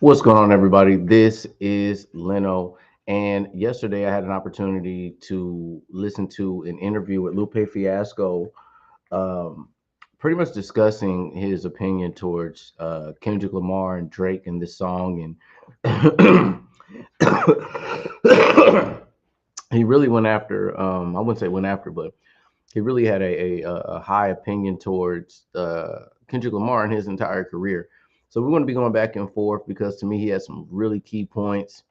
What's going on, everybody? This is Leno. And yesterday I had an opportunity to listen to an interview with Lupe Fiasco, um, pretty much discussing his opinion towards Kendrick Lamar and Drake and this song. And he really went after, I wouldn't say went after, but he really had a high opinion towards Kendrick Lamar in his entire career. So we're going to be going back and forth because to me he has some really key points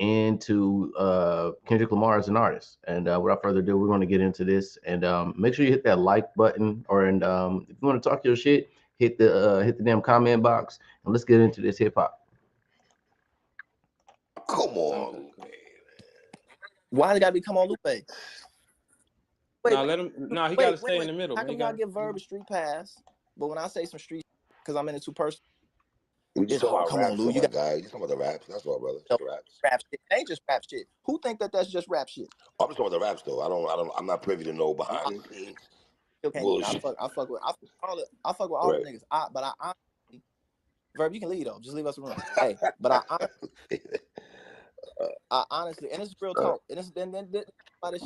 into Kendrick Lamar as an artist. And without further ado, we're going to get into this. And make sure you hit that like button, or and if you want to talk your shit, hit the damn comment box, and let's get into this hip hop. Come on. Why they gotta become on Lupe? Wait, let him. No, he gotta stay in the middle. How come y'all give Verb a street pass? But when I say some street, because I'm in it too personal. You just talking about raps, you got guy. You talking about the raps? That's all, brother. No, rap shit. It ain't just rap shit. Who think that that's just rap shit? I'm just talking about the raps though. I'm not privy to know behind the scenes. Okay, I fuck with all the niggas. I Verb, you can leave though. Just leave us alone. Hey, but I honestly, and it's real talk, and then this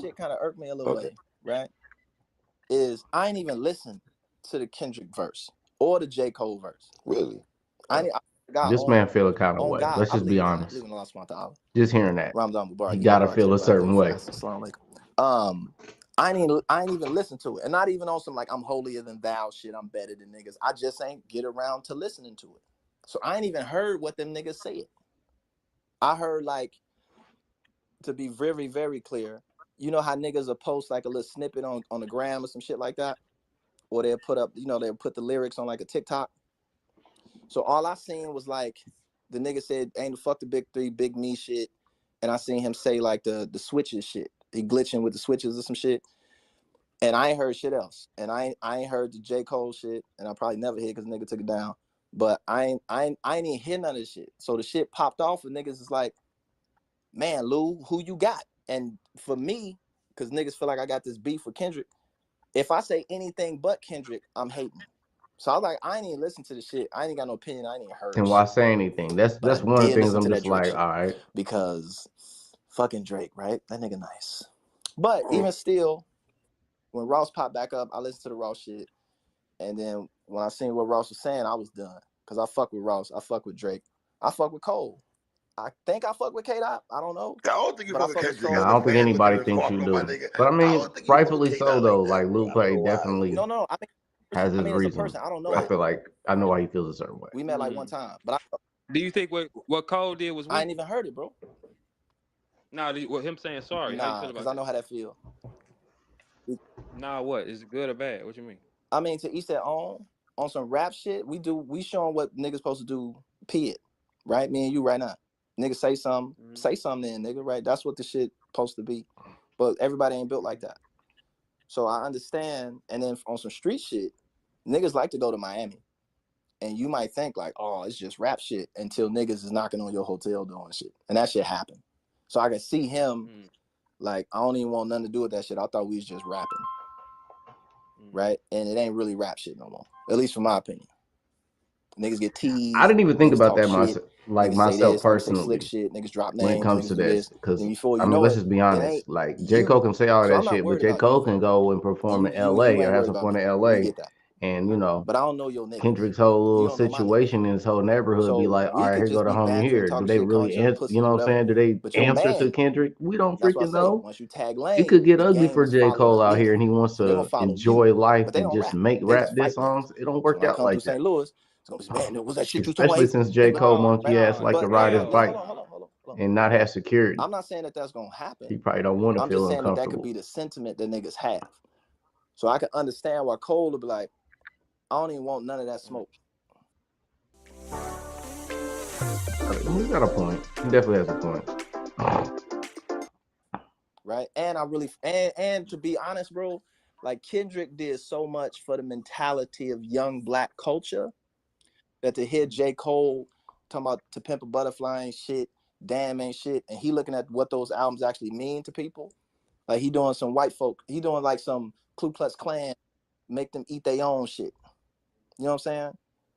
shit kind of irked me a little way, right? Is I ain't even listened to the Kendrick verse or the J. Cole verse. Really? This man feel a kind of way. God, let's just be honest. Just hearing that, he gotta feel a certain way. I ain't even listen to it, and not even on some like I'm holier than thou shit. I'm better than niggas. I just ain't get around to listening to it, so I ain't even heard what them niggas said. I heard, like, to be very, very clear, you know how niggas will post like a little snippet on the gram or some shit like that, or they'll put up, they'll put the lyrics on like a TikTok. So all I seen was like the nigga said, "Ain't the fuck the big three, big me shit," and I seen him say like the switches shit. He glitching with the switches or some shit, and I ain't heard shit else. And I ain't heard the J. Cole shit, and I probably never hear because the nigga took it down. But I ain't even hear none of this shit. So the shit popped off, and niggas is like, "Man, Lou, who you got?" And for me, because niggas feel like I got this beef with Kendrick, if I say anything but Kendrick, I'm hating. So I was like, I ain't even listen to the shit. I ain't got no opinion. I ain't even heard. And why say anything? That's one of the things I'm just like, all right. Because fucking Drake, right? That nigga nice. But even still, when Ross popped back up, I listened to the Ross shit. And then when I seen what Ross was saying, I was done. Because I fuck with Ross. I fuck with Drake. I fuck with Cole. I think I fuck with K-Dot. I don't know. I don't think you fuck with Kendrick. I don't think anybody thinks you do. But I mean, rightfully so, though. Like, Lupe definitely has his reasons. I don't know. I feel like I know why he feels a certain way. We met like one time. But do you think what Cole did was weak? I ain't even heard it, bro. Nah, him saying sorry. Nah, because I know how that feel. Nah, what? Is it good or bad? What you mean? I mean, to each their own. On some rap shit, we showing what niggas supposed to do, period. Right? Me and you right now. Niggas say something, say something then, nigga, right? That's what the shit supposed to be. But everybody ain't built like that. So I understand. And then on some street shit, niggas like to go to Miami. And you might think like, oh, it's just rap shit until niggas is knocking on your hotel doing shit. And that shit happened. So I can see him like, I don't even want nothing to do with that shit. I thought we was just rapping. Right? And it ain't really rap shit no more. At least from my opinion. Niggas get teased. I didn't even think about that myself personally. Shit, niggas drop names, when it comes to this, because I mean, let's just be honest. Like J. Cole can say all that shit, but J. Cole can go and perform in LA or have some fun in LA, and but I don't know your niggas. Kendrick's whole little situation in his whole neighborhood be like, all right, here go the homie here. Do they really answer? You know what I'm saying? Do they answer to Kendrick? We don't freaking know. Once you tag Lane, it could get ugly for J. Cole out here, and he wants to enjoy life and just make rap diss songs. It don't work out like that. Especially since J. Cole monkey ass like to ride his bike and not have security. I'm not saying that that's gonna happen. He probably don't want to feel uncomfortable. That could be the sentiment that niggas have. So I can understand why Cole would be like, I don't even want none of that smoke. He's got a point. He definitely has a point. Right? And I really and to be honest, bro, like Kendrick did so much for the mentality of young black culture that to hear J. Cole talking about To Pimp a Butterfly and shit, damn ain't shit, and he looking at what those albums actually mean to people. Like he doing some white folk, he doing like some Ku Klux Klan, make them eat their own shit. You know what I'm saying?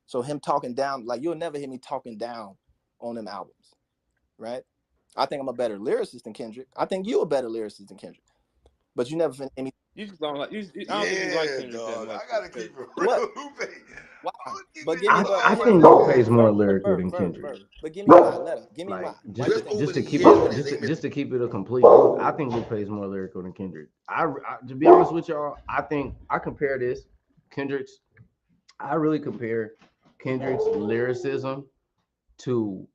So him talking down, like you'll never hear me talking down on them albums, right? I think I'm a better lyricist than Kendrick. I think you a better lyricist than Kendrick. But you never finna hear me. You just don't like. I don't think you like Yeah, Kendrick that dog. much. I gotta keep it What? real, Lupe. Why? I'm gonna keep But it give a me, I but I hear think me out. Lupe thug, is more Verb, lyrical verb, than verb, Kendrick. verb. But give me why. Let her. Give me Like why. Why you think? just to keep hear it what his name is. just to keep it a complete. I think Lupe is more lyrical than Kendrick. To be honest with y'all, I think I compare this Kendrick's. I really compare Kendrick's lyricism to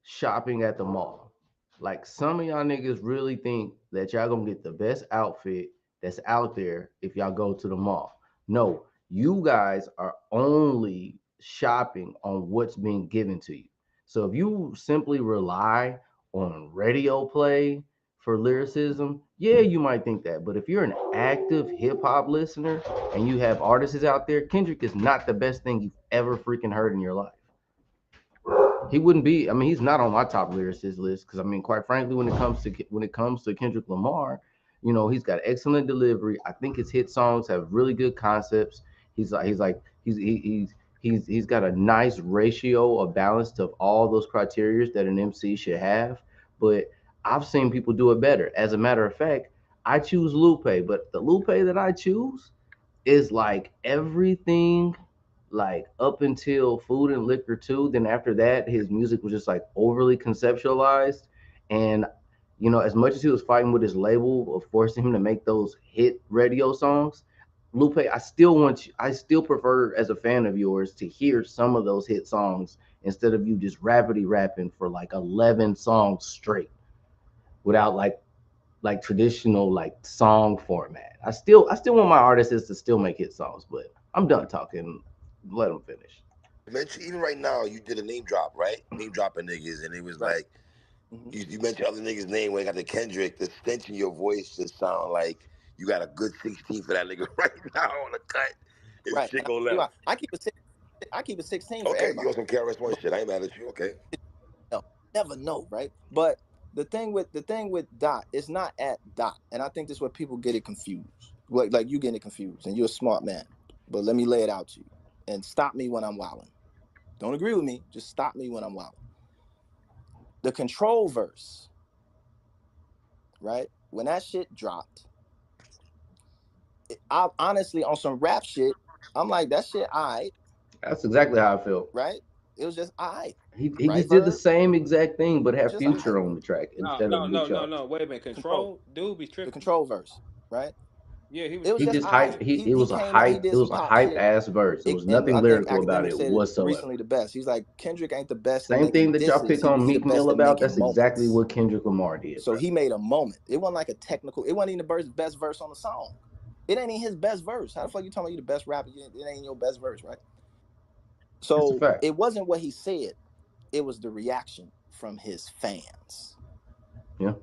shopping at the mall. Like some of y'all niggas really think that y'all gonna get the best outfit that's out there if y'all go to the mall. No, you guys are only shopping on what's being given to you. So if you simply rely on radio play for lyricism, yeah, you might think that. But if you're an active hip hop listener and you have artists out there, Kendrick is not the best thing you've ever freaking heard in your life. He wouldn't be. I mean, he's not on my top lyricist list because I mean, quite frankly, when it comes to Kendrick Lamar, you know, he's got excellent delivery. I think his hit songs have really good concepts. He's got a nice ratio of balance of all those criteria that an MC should have. But I've seen people do it better. As a matter of fact, I choose Lupe, but the Lupe that I choose is like everything like up until Food and Liquor too. Then after that, his music was just like overly conceptualized. And you know, as much as he was fighting with his label of forcing him to make those hit radio songs, Lupe, I still prefer as a fan of yours to hear some of those hit songs instead of you just rapidly rapping for like 11 songs straight without like traditional like song format. I still want my artists to still make hit songs, but I'm done talking. Let them finish. Mention even right now, you did a name drop, right? Name dropping niggas, and it was Right. like Mm-hmm. you mentioned other niggas' name when I got the Kendrick. The stench in your voice just sound like you got a good 16 for that nigga right now on the cut. It's Right. And Chico I, left. I keep it 16 for Okay, you on everybody. some KRS One But shit? I ain't mad at you. Okay. no, never know, right? But the thing with Dot is not at Dot, and I think this is where people get it confused. Like you getting it confused, and you're a smart man. But let me lay it out to you, and stop me when I'm wilding. Don't agree with me. Just stop me when I'm wilding. The control verse, right? When that shit dropped, I honestly on some rap shit, I'm like that shit. Alright, That's exactly how I felt. right? It was just alright, He right? just did the Verb, same exact thing, but have just alright. Future on the track No, instead no, of Big no, no, Charles. no. Wait a minute. Control, Control, dude, be the tripping. control verse, right? Yeah, he was It was He just tripping just on hyped. alright. that. It He was a came out, he hype. did It some was a pop hype shit. ass verse. There was And nothing I think lyrical about Academic it said it whatsoever. recently the best. He's like, Kendrick ain't the best at Same thing making that y'all disses. pick on He the Meek Mill best at about. making That's exactly moments. what Kendrick Lamar did, So bro. he made a moment. It wasn't like a technical, it wasn't even the best verse on the song. It ain't even his best verse. How the fuck you talking about you the best rapper? It ain't your best verse, right? That's a So fact. it wasn't what he said, it was the reaction from his fans, Yeah.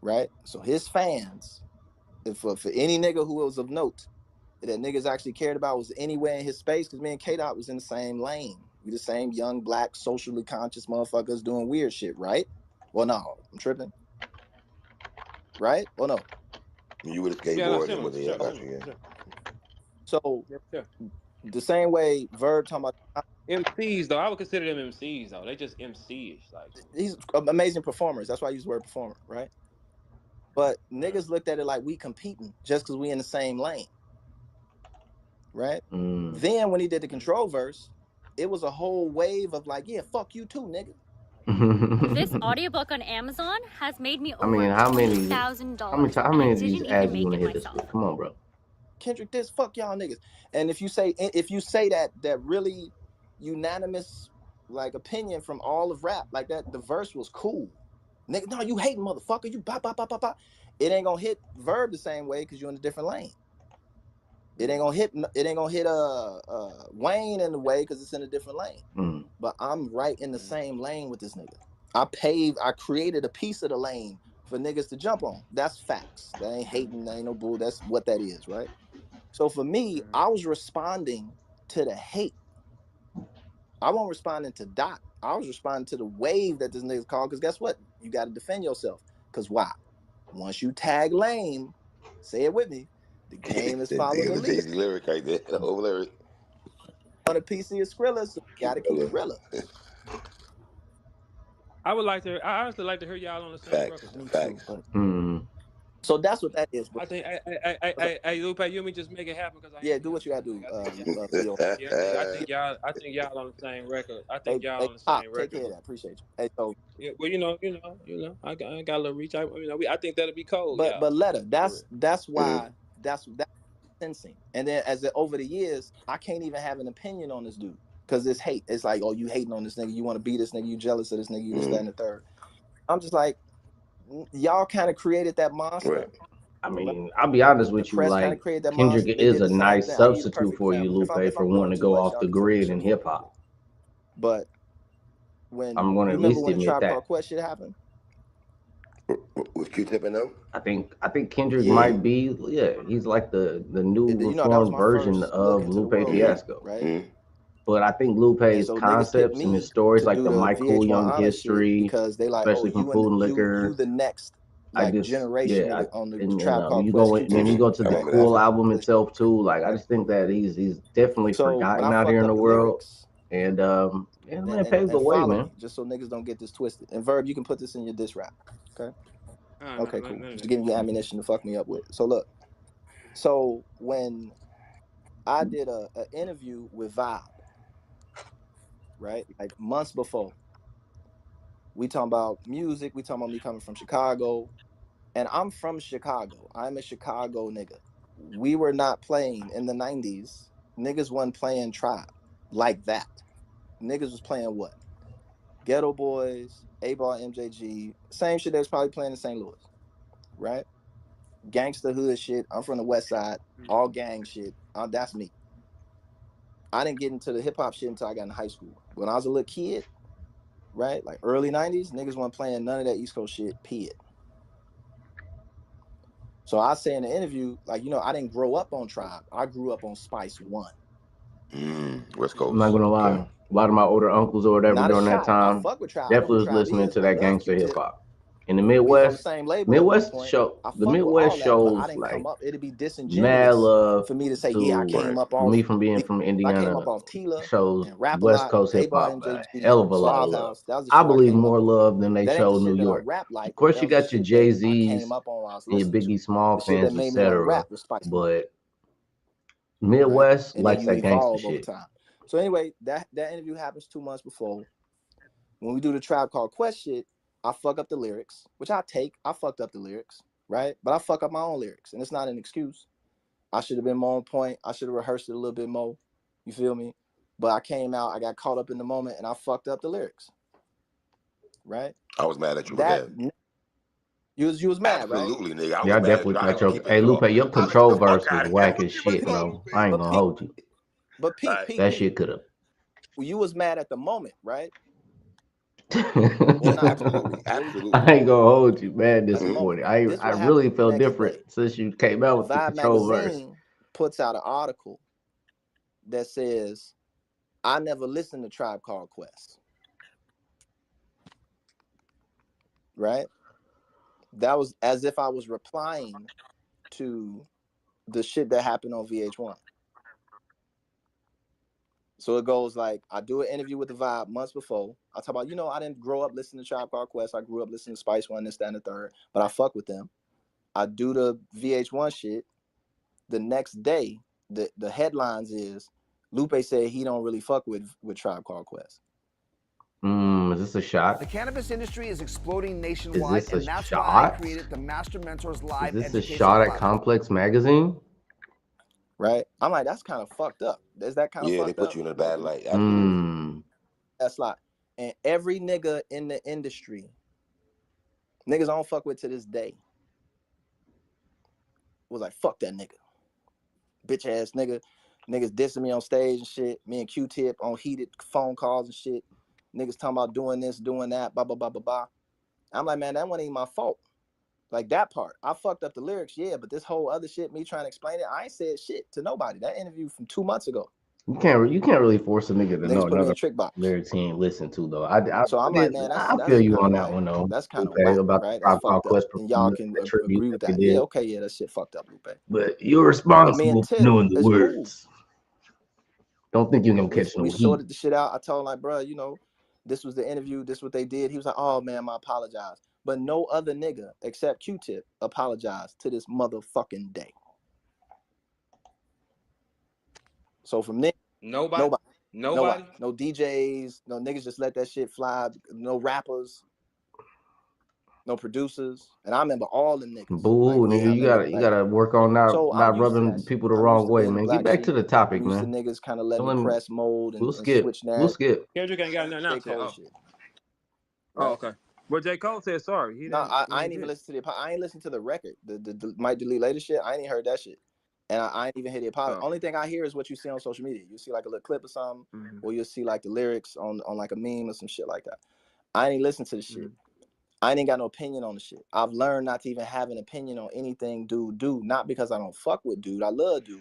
right? So his fans, if for any nigga who was of note, that niggas actually cared about was anywhere in his space, because me and K Dot was in the same lane. We the same young, black, socially conscious motherfuckers doing weird shit, right? Well, no, I'm tripping, right? Well, no. You with a Yeah, no, skateboard and similar with for the yeah, sure, I got similar you. for Yeah. sure. So Yeah, for sure. the same way Verb talking about, MCs though, I would consider them MCs though. They just MC-ish, like. he's amazing performers. That's why I use the word performer, right? But Right. niggas looked at it like we competing just because we in the same lane, right? Mm. Then when he did the control verse, it was a whole wave of like, yeah, fuck you too, nigga. This audiobook on Amazon has made me I over mean, $20,000, how and I many of these didn't even ads you make want to it hit this myself. with? Come on, bro. Kendrick this, fuck y'all niggas. And if you say that really unanimous like opinion from all of rap, like that the verse was cool. Nigga, no, you hating motherfucker, you bop bop bop bop bop. It ain't gonna hit Verb the same way because you're in a different lane. It ain't gonna hit Wayne in the way because it's in a different lane. Mm. But I'm right in the Mhm. same lane with this nigga. I created a piece of the lane for niggas to jump on. That's facts. That ain't hating, that ain't no bull. That's what that is, right? So for me, Mhm. I was responding to the hate. I wasn't responding to Dot. I was responding to the wave that this nigga's called, because guess what? You got to defend yourself. Because why? Once you tag lame, say it with me, the game is follow the The leader. Jay-Z lyric right there. The whole lyric. On a PC of Skrilla, so you got to keep it realer. I honestly like to hear y'all on the same Facts. record though. Me too. Facts. But Mm. so that's what that is, bro. I think, Lupe, you and me just make it happen because I Yeah, am do him. what you got to Like, do, I think y'all, Theo. yeah, I think y'all on the same record. I think Hey, y'all hey, on the Pop, same take record, care of bro. that. Appreciate you. Hey, so, Yeah, well, I got a little reach. I think that'll be cold, y'all. but letter. For real. That's Mhm. why that's sensing. And then over the years, I can't even have an opinion on this dude because it's hate. It's like, oh, you hating on this nigga. You want to be this nigga. You jealous of this nigga. You this, that, Mhm. and the third. I'm just like, y'all kind of created that monster. Right. I Right? mean, I'll be honest The with you. press kind of Like created that Kendrick monster. They is did a the same nice thing. I'll give you the substitute perfect for you, example. Lupe, If for I'm wanting doing to too go much, off y'all the can tell me to grid shut in the fuck hip up. hop. But when I'm you going to at remember least when the admit Tribe that. Called Quest shit happened? With Q-Tip and them? I think Kendrick Yeah. Mhm. might be, yeah, he's like the new You know, that was reformed my version first look of into the Lupe world of rap, Mhm. Fiasco. right? Mhm. But I think And Lupe's so niggas picked concepts and his me stories, to like do the the My Cool VH1 Young Honor shit history, because they like, oh, especially from Food and you Liquor, the next I like just generation yeah, on the and Tribe Called you Quest go and Q-Tip then you shit, go to I the right? remember I that. Cool fucked album with that shit. itself too. Like I Right. just think that he's definitely So when forgotten I out here fucked in up the the world, lyrics, and man paved the and way, follow man. me just so niggas don't get this twisted. And Verb, you can put this in your diss rap. Okay. No, Okay, none cool. of Just that. giving you ammunition to fuck me up with. So look. So when I did a interview with Vibe, right? Like months before. We talking about music. We talking about me coming from Chicago. And I'm from Chicago. I'm a Chicago nigga. We were not playing in the 90s. Niggas wasn't playing Tribe like that. Niggas was playing what? Ghetto Boys, A-Ball, MJG. Same shit they was probably playing in St. Louis, right? Gangsta hood shit. I'm from the West Side. All gang shit. That's me. I didn't get into the hip hop shit until I got in high school. When I was a little kid, right? Like early 90s, niggas weren't playing none of that East Coast shit, period. So I say in the interview, like, I didn't grow up on Tribe. I grew up on Spice One. West I'm not Coast. gonna Okay. lie. A lot of my older uncles or whatever Not a during that shot. I time fuck with Tribe. I know definitely who was Tribe listening is. to I that love gangster hip Q-Tip. hop. In the We was on the Midwest, same label at one point. I The fuck with Midwest all that, but I shows didn't come like up. It'd be mad disingenuous love for me to say, yeah, I to came Right. up me off. from being from I came Indiana up off Tila shows and Rap a West Lot, Coast hip A-Ball, hop a MJG, hell of a lot of Suave love. House. That was the I shit I believe came up more on. love than they That ain't the showed New shit that I York. rap like, Of but course, that you was the got your shit that Jay I came Z's up on while I was and your listening to. Biggie Small The shit that fans, made me want to etc. rap was Spice One, But right? Midwest And then likes you that gangster evolve over shit. time. So anyway, that interview happens 2 months before. When we do the Tribe Called Quest shit, I fuck up the lyrics, which I fucked up the lyrics, right? But I fuck up my own lyrics, and it's not an excuse. I should have been more on point. I should have rehearsed it a little bit more. You feel me? But I came out, I got caught up in the moment, and I fucked up the lyrics, right? I was mad at you for That that. you was mad, right? Absolutely, nigga. I Yeah, was I mad at definitely you. I ain't thought gonna your keep it hey real. Lupe, your I said, get control the fuck verse was out of here. whack What as you what you shit, on, bro. Lupe? I ain't But gonna Pete, hold you. but All Pete, right. Pete, That Pete, shit could have. you was mad at the moment, right? Well, no, I absolutely. What we Absolutely. ain't gonna hold you, man. at the moment? Disappointed. I This I what happened really the felt next different day. since you came out with the Vibe control verse. magazine puts out an article that says, I never listened to Tribe Called Quest, right? That was as if I was replying to the shit that happened on VH1. So it goes like, I do an interview with the Vibe months before. I talk about, I didn't grow up listening to Tribe Called Quest. I grew up listening to Spice One, this, that, and the third, but I fuck with them. I do the VH1 shit. The next day, the headlines is Lupe said he don't really fuck with Tribe Called Quest. Is this a shot? The cannabis industry is exploding Is nationwide, this a and that's why I shot? created the Master Mentors Is Live this a educational shot at platform. Complex Magazine? Right? I'm like, that's kind of fucked up. Is that kind of Yeah, they fucked put up? you in a Like, bad light. Absolutely. that's like, and every nigga in the industry, niggas I don't fuck with to this day, was like, fuck that nigga. Bitch ass nigga. Niggas dissing me on stage and shit. Me and Q-Tip on heated phone calls and shit. Niggas talking about doing this, doing that, blah, blah, blah, blah, blah. I'm like, man, that wasn't even my fault. Like that part. I fucked up the lyrics, yeah, but this whole other shit, me trying to explain it, I ain't said shit to nobody. That interview from 2 months ago. You can't really force a nigga to know Niggas put me another in trick box. lyrics he ain't listen to though. So I'm like, man, I feel that's you kind on of that like, one though. that's kind of Okay, whack, about the right? That's Tribe Called fucked up. Quest And y'all can the tribute agree that with they that. did. Yeah, okay, yeah, that shit fucked up, Lupe. But you're But me and responsible for Tip, knowing the it's cool. words. Don't think you're gonna We catch no we heat. sorted the shit out. I told him like, bro, you know, this was the interview. This what they did. He was like, oh man, I apologize. But no other nigga except Q-Tip apologized to this motherfucking day. So from then, Nobody. nobody, no DJs, no niggas just let that shit fly. No rappers, no producers. And I remember all them niggas. Like, Boo, yeah, I nigga, remember. you Like, gotta work on not so I'm not used to rubbing that shit. people the I'm used wrong to way, being the man. Get black back to sheep. the topic, I'm used to man. niggas kind of letting the Let me, press mold we'll and skip. switch We'll narrative. skip. Kendrick ain't got nothing J. out there. Cole Oh. shit. Oh, Right? okay. Well, J. Cole said sorry. He No, didn't. I ain't even listen to the. I ain't listen to the record. The might delete later shit. I ain't even heard that shit, and I ain't even hear the apology. Oh. Only thing I hear is what you see on social media. You see like a little clip or something, or you'll see like the lyrics on like a meme or some shit like that. I ain't listen to the shit. I ain't got no opinion on the shit. I've learned not to even have an opinion on anything dude do. Not because I don't fuck with dude. I love dude.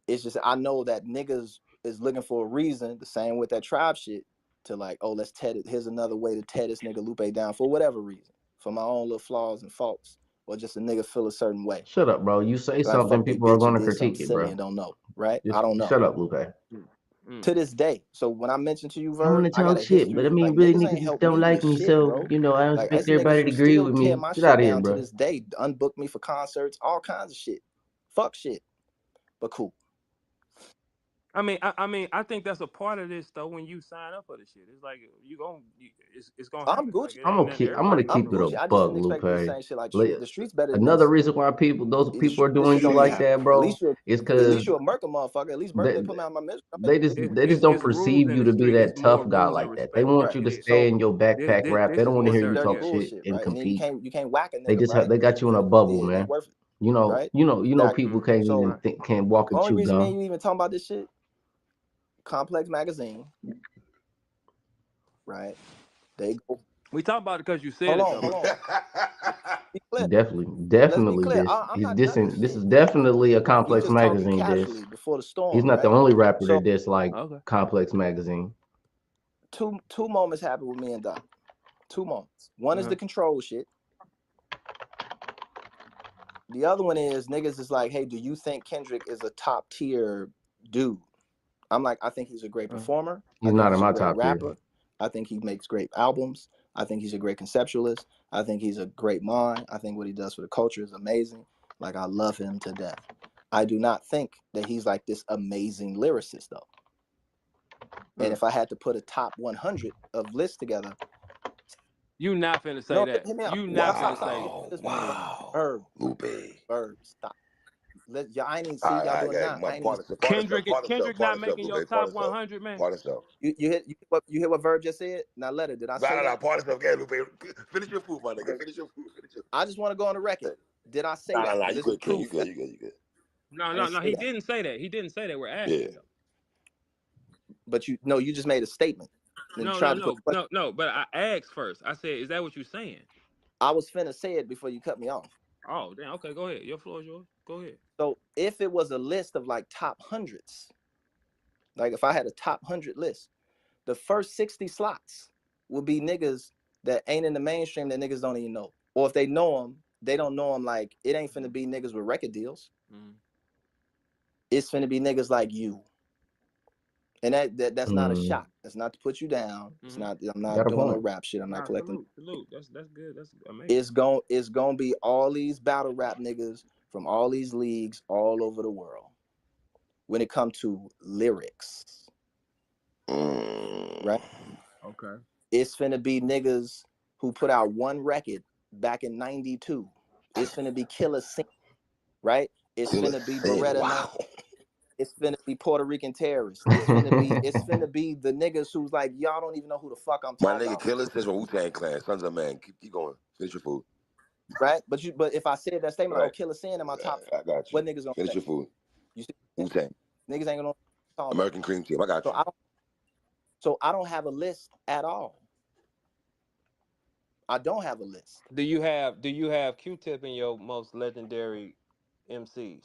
It's just I know that niggas is looking for a reason. The same with that tribe shit. To like, oh, let's tear it. Here's another way to tear this nigga Lupe down for whatever reason, for my own little flaws and faults, or just a nigga feel a certain way. Shut up, bro. You say Like, something, fuck, they people are bitch, he gonna did something critique it, silly bro. and don't know, right? Just I don't know. shut up, Lupe. To this day. So when I mentioned to you, I'm Verb, gonna I got talk a shit, but I history. mean, Like, really, niggas ain't niggas just helped don't me like with me, shit, so bro. you know, I Like, expect it's niggas everybody to who agree still with tear me. my Get shit out of here, down to bro. this day, unbook me for concerts, all kinds of shit. Fuck shit. But cool. I think that's a part of this though. When you sign up for the shit, it's like it's gonna I'm happen. Like Gucci. it ain't nothing I'm everybody gonna I'm keep gonna it do. a Gucci. I just buck, didn't expect to be Lupe. saying shit like Like, the streets better than another this. reason why those people are This doing shit you don't need like to that, At bro, least you're is at least because you're a Merca motherfucker. At least Merca they ain't put me out my misery. they just don't It's rules perceive in you the to be street. It's that more tough guy rules and like that. They respect. want Right. you to Yeah. stay So in your backpack rap. They this don't is want to what hear This is you they're dirty talk getting. shit bullshit, and right? And then compete. you can't whack a They nigga, just right? they got you in a Yeah, bubble, it ain't man. worth it. Right? You know people Exactly. can't even So think, can't walk and only chew reason me and gum. you even talking about this shit, Complex Magazine, right? They go. We talk about it because you said Hold it on, though. hold on. Be clear. Let's be Definitely clear. this. I'm He's not ducking dissing. This shit. is definitely a We Complex just talking Magazine casually diss. before the He's storm, not the right? only rapper So that diss like Okay. Complex Magazine. two moments happened with me and Doc. 2 moments. One is the control shit. The other one is niggas is like, hey, do you think Kendrick is a top tier dude? I'm like, I think he's a great performer. He's I think not in he's a my great top tier. rapper. I think he makes great albums. I think he's a great conceptualist. I think he's a great mind. I think what he does for the culture is amazing. Like, I love him to death. I do not think that he's like this amazing lyricist though. And if I had to put a top 100 of lists together, You not finna say no, that. hit me out. You not finna say that. Wow, This wow, Verb, Lupe. Verb, stop. I ain't even All see right, y'all all right, doing it guys. now. I ain't even. Kendrick not making your Lupe. Part top yourself. 100, man. Part yourself. You hear what Verb just said? Now, letter, did I No, say no, no. that? Part yourself. Again, Lupe. Finish your food, my nigga. Finish your food. Finish your I just want to go on the record. food. Did I say No, that? no, no. Because You this is good, King. proof You good. that You good. You good. No, I no, didn't no. say He that. didn't say that. He didn't say that. We're Yeah. asking though. But you just made a statement and No, tried no, to put no, a question. no, no. But I asked first. I said, "Is that what you're saying?" I was finna say it before you cut me off. Oh, damn. Okay, go ahead. Your floor is yours. Go ahead. So if it was a list of like top hundreds, like if I had a top 100 list, the first 60 slots would be niggas that ain't in the mainstream that niggas don't even know. Or if they know them, they don't know them. Like, it ain't finna be niggas with record deals. It's finna be niggas like you. And that's not a shot. That's not to put you down. It's not. I'm not Got a doing no point. rap shit. I'm not Nah, collecting. salute. That's good. That's amazing. It's gonna be all these battle rap niggas from all these leagues all over the world. When it comes to lyrics, right? Okay. It's finna be niggas who put out one record back in '92. It's finna be Killer Scene, right? It's Killer finna be Sin. Beretta 9. Wow. It's finna be Puerto Rican terrorists. It's finna be the niggas who's like, y'all don't even know who the fuck I'm My talking nigga about, Killer Sin from Wu-Tang Clan. Sons of Man. Keep going. Finish your food. right? But if I said that statement, like, oh, Right. Killer Sin in my top I got you. what niggas gonna Finish say? your food. You see, Wu-Tang. niggas ain't gonna talk about. American Cream Team. I got So you. I don't have a list at all. I don't have a list. Do you have Q-Tip in your most legendary MCs?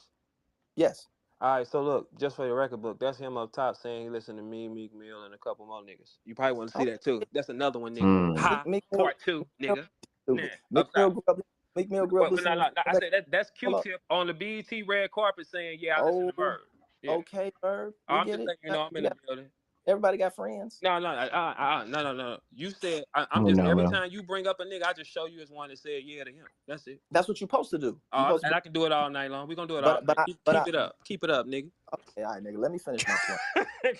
Yes. All right, so look, just for the record book, that's him up top saying he listened to me, Meek Mill, and a couple more niggas. You probably want to see Oh, that too. That's another one, nigga. Hmm. Meek, Ha, Meek Mill, part two, Mill nigga. Nah, stupid. up top. Meek Mill grew up But no, listening no, no. to I said that's hold up. Q-Tip on the BET red carpet saying, "Yeah, I listen to Oh, Bird." Yeah, okay, Bird. We I'm get just it. letting you know I'm We in the got building. everybody got friends. No, no, no, no, no. You said I'm You just know, every man. time you bring up a nigga, I just show you as one that said yeah to him. That's it. That's what you're supposed to do. You're supposed to And bring, I can do it all night long. We gonna do it all but night. but I Keep it up. Keep it up, nigga. okay, all right, nigga. Let me finish my point.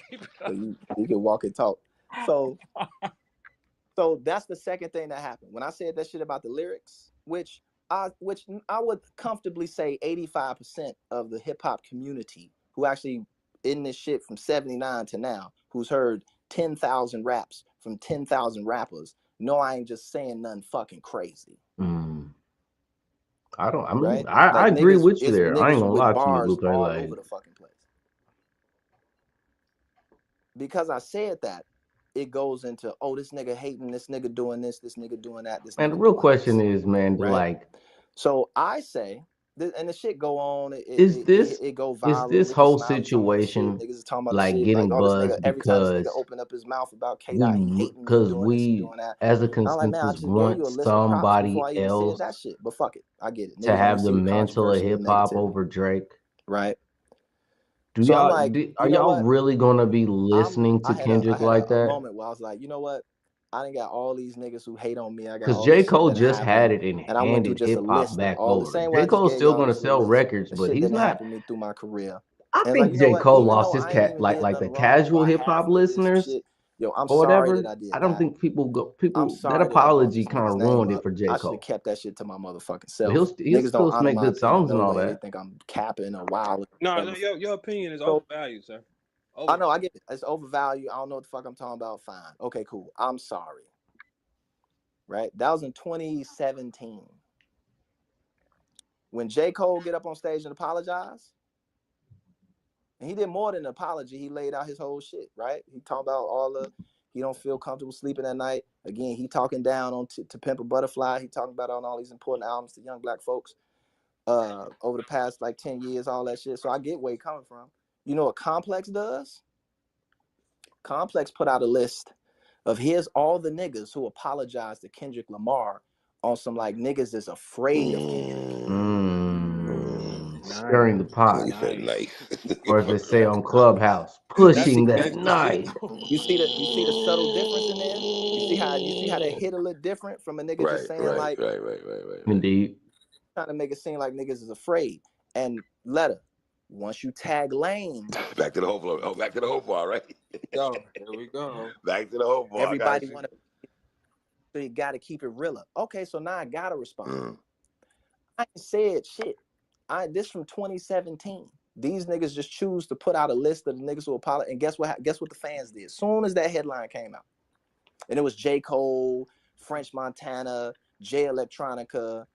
Keep it So up. you can walk and talk. So that's the second thing that happened when I said that shit about the lyrics, which I would comfortably say 85% of the hip hop community who actually in this shit from 79 to now, who's heard 10,000 raps from 10,000 rappers, no, I ain't just saying nothing fucking crazy, Mm. I don't. I mean, right? I Like agree niggas, with you it's there. I ain't niggas gonna with lie to you, bars Lupe. all Like, over the fucking place. Because I said that, it goes into, oh, this nigga hating, this nigga doing this nigga doing that, this man, the nigga real doing question this, is, man, right? like, So I say, and the shit go on, is this it go is viral. this Ricky whole Smiley talking about the shit. situation Niggas is talking about the like shit. Like, getting oh, this nigga, buzzed every time this nigga because open up his mouth about K Dot, he hating me, he doing this, he we doing that. as a And I'm like, man, I consensus just gave want you a list of props before somebody I even said that else shit. But fuck it, I get it. to Niggas want to have the see the mantle of controversy and hip the hop negativity, over Drake? right? Do So I'm y'all like, are you know y'all what? really gonna be listening I to had a Kendrick like a that? moment where I was like, you know what? I done got all these niggas who hate on me. I got Because all this J. shit Cole that just happened. had it and And I went through handed just a hip hop list of back all the over. same way J. I just Cole's gave still y'all gonna this little sell list records, of but shit he's that not. happened to me through my career. I And it's like, think you know J. what? Cole Even lost though his I ain't cat even did like the nothing wrong or casual I hip hop halfway did some listeners shit, yo, I'm or sorry that whatever. I I did don't that. think I'm people that sorry that I brought apology this kind nigga's of name ruined it up. for J. I should have Cole. kept that shit to my motherfucking But self. he'll Niggas don't still honor make my good opinion songs and no all way. They that. think I'm capping or wild. No, no, Whatever. your opinion is So overvalued, sir. I know I Overvalued. get it. It's overvalued. I don't know what the fuck I'm talking about. Fine. Okay, cool. I'm sorry. Right? That was in 2017. When J. Cole get up on stage and apologize, and he did more than an apology. He laid out his whole shit, right? He talked about all the he don't feel comfortable sleeping at night. Again, he talking down on to Pimp a Butterfly. He talking about on all these important albums to young black folks over the past like 10 years, all that shit. So I get where he coming from. You know what Complex does? Complex put out a list of here's all the niggas who apologized to Kendrick Lamar on some like niggas is afraid of Kendrick. Nice, Stirring the pot, Nigga said nice. nice. or as they Fucking say nice. on Clubhouse, You That's see pushing that that's good. knife. you see the subtle difference in there? You see how that hit a little different from a nigga just Right, saying right, like right, right, right, right, right. Indeed. trying to make it seem like niggas is afraid. And letter, once you tag lane, Back to the whole floor. Oh, back to the whole bar, right? Go. Here we go. Back to the whole bar. I got everybody you. wanna so you gotta keep it realer. Okay, so now I gotta respond. Mm. I ain't said shit. This from 2017. These niggas just choose to put out a list of the niggas who apologize. And guess what the fans did? Soon as that headline came out, and it was J. Cole, French Montana, J Electronica,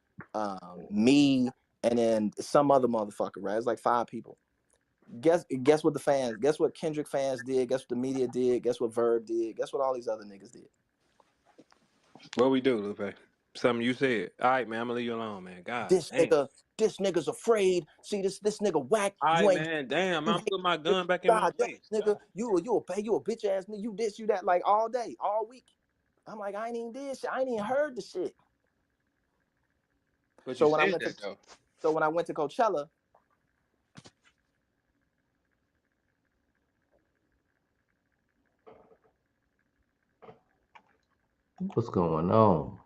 me, and then some other motherfucker, right? It's like 5 people. Guess what Kendrick fans did, guess what the media did, guess what Verb did, guess what all these other niggas did. What we do, Lupe? Something you said. All right, man. I'm gonna leave you alone, man. God This damn. nigga, this nigga's afraid. See this nigga whack. All right, You ain't man. Damn. you I'm hate putting my nigga. gun back in my God damn waist. nigga, God. you a bitch ass nigga. You this, you that, like all day, all week. I'm like, I ain't even did shit. I ain't even heard the shit. But you So when I said went to that though. Coachella, What's going on?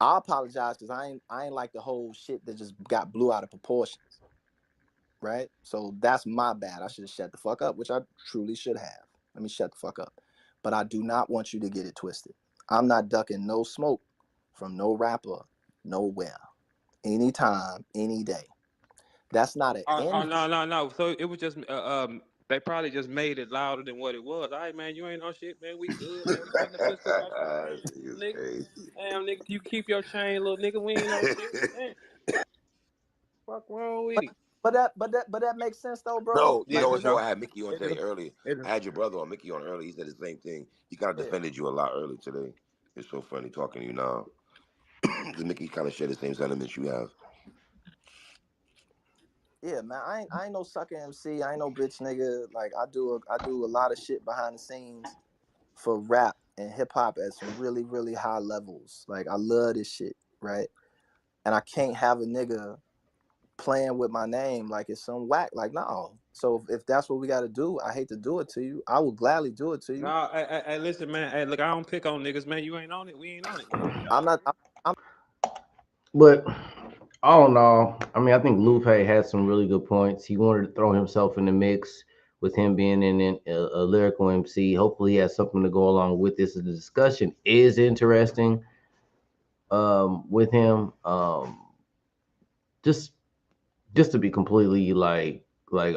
I apologize because I ain't like the whole shit that just got blew out of proportions. Right? So that's my bad. I should have shut the fuck up, which I truly should have. Let me shut the fuck up. But I do not want you to get it twisted. I'm not ducking no smoke from no rapper, nowhere, anytime, any day. That's not an Oh, in. no, no, no. So it was just they probably just made it louder than what it was. All right, man, you ain't on shit, man. We good, man. We getting the pistol back in the game, This nigga's nigga. crazy. Damn, nigga, you keep your chain, little nigga. We ain't on shit. Damn, fuck wrong with But it. that makes sense though, bro. No, you Yeah, know Like what it you know, though? do. I had Mickey on It today do. early. It do. I had your brother on Mickey on early. He said the same thing. He kind of yeah. defended you a lot early today. It's so funny talking to you now. Because Mickey kind of shared the same sentiments you have. Yeah, man, I ain't no sucker MC. I ain't no bitch nigga. Like I do a lot of shit behind the scenes for rap and hip hop at some really really high levels. Like I love this shit, right? And I can't have a nigga playing with my name like it's some whack. Like no. So if that's what we got to do, I hate to do it to you. I will gladly do it to you. No, hey, listen, man. Hey, look, I don't pick on niggas, man. You ain't on it. We ain't on it, man. I'm Y'all. not. I'm But all in all, I mean, I think Lupe had some really good points. He wanted to throw himself in the mix with him being a lyrical MC. Hopefully, he has something to go along with this. The discussion is interesting with him. Just just to be completely like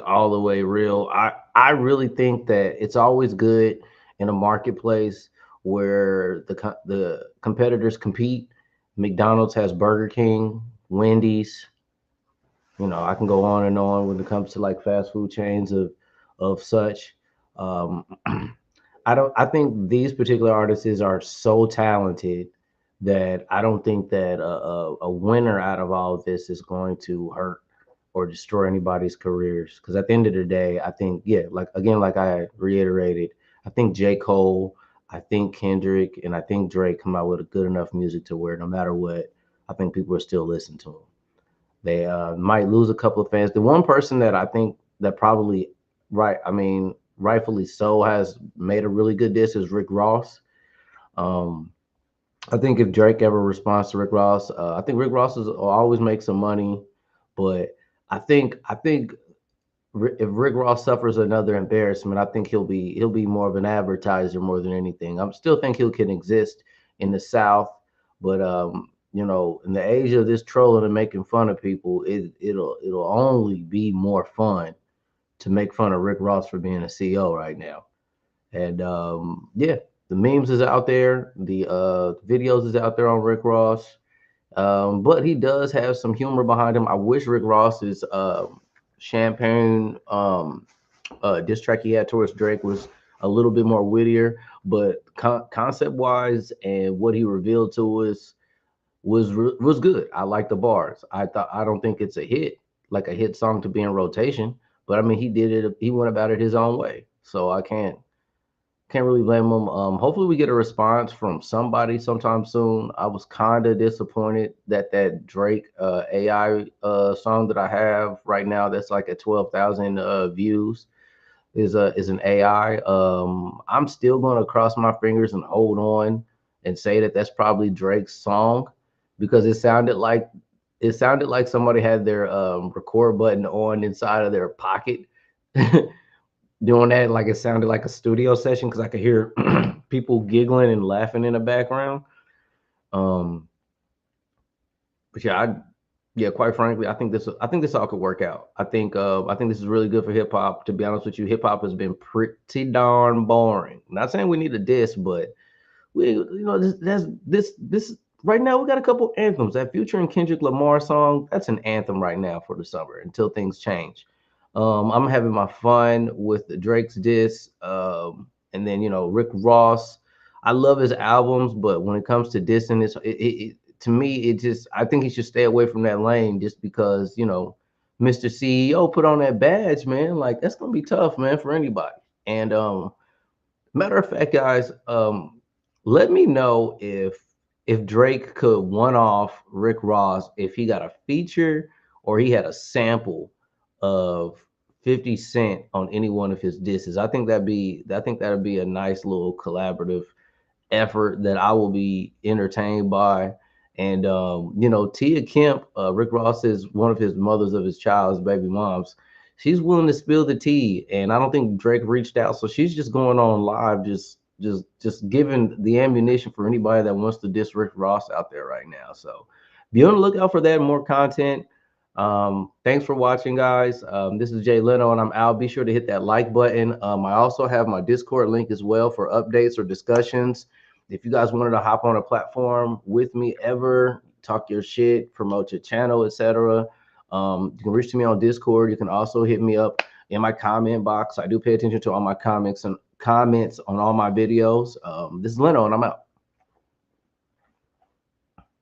all the way real, I really think that it's always good in a marketplace where the competitors compete. McDonald's has Burger King, Wendy's. I can go on and on when it comes to like fast food chains of such. Um, I think these particular artists are so talented that I don't think that a winner out of all of this is going to hurt or destroy anybody's careers. Because at the end of the day, I think, yeah, like again, like I reiterated, I think J. Cole, I think Kendrick, and I think Drake come out with a good enough music to where no matter what, I think people are still listening to them. They might lose a couple of fans. The one person that I think that probably, right, I mean, rightfully so, has made a really good diss is Rick Ross. Um, I think if Drake ever responds to Rick Ross, I think Rick Ross will always make some money, but I think if Rick Ross suffers another embarrassment, I think he'll be more of an advertiser more than anything. I still think he can exist in the South, but in the age of this trolling and making fun of people, it'll only be more fun to make fun of Rick Ross for being a CEO right now. And yeah, the memes is out there, the videos is out there on Rick Ross. But he does have some humor behind him. I wish Rick Ross's champagne diss track he had towards Drake was a little bit more wittier, but concept wise and what he revealed to us was good. I like the bars. I don't think it's a hit, like a hit song to be in rotation, but I mean he did it. He went about it his own way, so I can't really blame him. Hopefully, we get a response from somebody sometime soon. I was kind of disappointed that Drake AI song that I have right now that's like at 12,000 views is an AI. I'm still gonna cross my fingers and hold on and say that that's probably Drake's song because it sounded like somebody had their record button on inside of their pocket doing that. Like it sounded like a studio session because I could hear people giggling and laughing in the background. Um, but yeah, quite frankly, I think this all could work out. I think this is really good for hip hop. To be honest with you, hip hop has been pretty darn boring. Not saying we need a diss, but this right now we got a couple anthems. That Future and Kendrick Lamar song, that's an anthem right now for the summer until things change. I'm having my fun with the Drake's diss, and then Rick Ross. I love his albums, but when it comes to dissing, to me it just I think he should stay away from that lane just because Mr. CEO put on that badge, man. Like that's gonna be tough, man, for anybody. And matter of fact, guys, let me know if Drake could one off Rick Ross if he got a feature or he had a sample of 50 Cent on any one of his disses. I think that'd be a nice little collaborative effort that I will be entertained by. And Tia Kemp, Rick Ross is one of his mothers of his child's baby moms. She's willing to spill the tea, and I don't think Drake reached out, so she's just going on live, just giving the ammunition for anybody that wants to diss Rick Ross out there right now. So be on the lookout for that and more content. Thanks for watching, guys. This is Jay Leno, and I'm out. Be sure to hit that like button. I also have my Discord link as well for updates or discussions. If you guys wanted to hop on a platform with me ever, talk your shit, promote your channel, etc., you can reach me on Discord. You can also hit me up in my comment box. I do pay attention to all my comments on all my videos. This is Leno, and I'm out.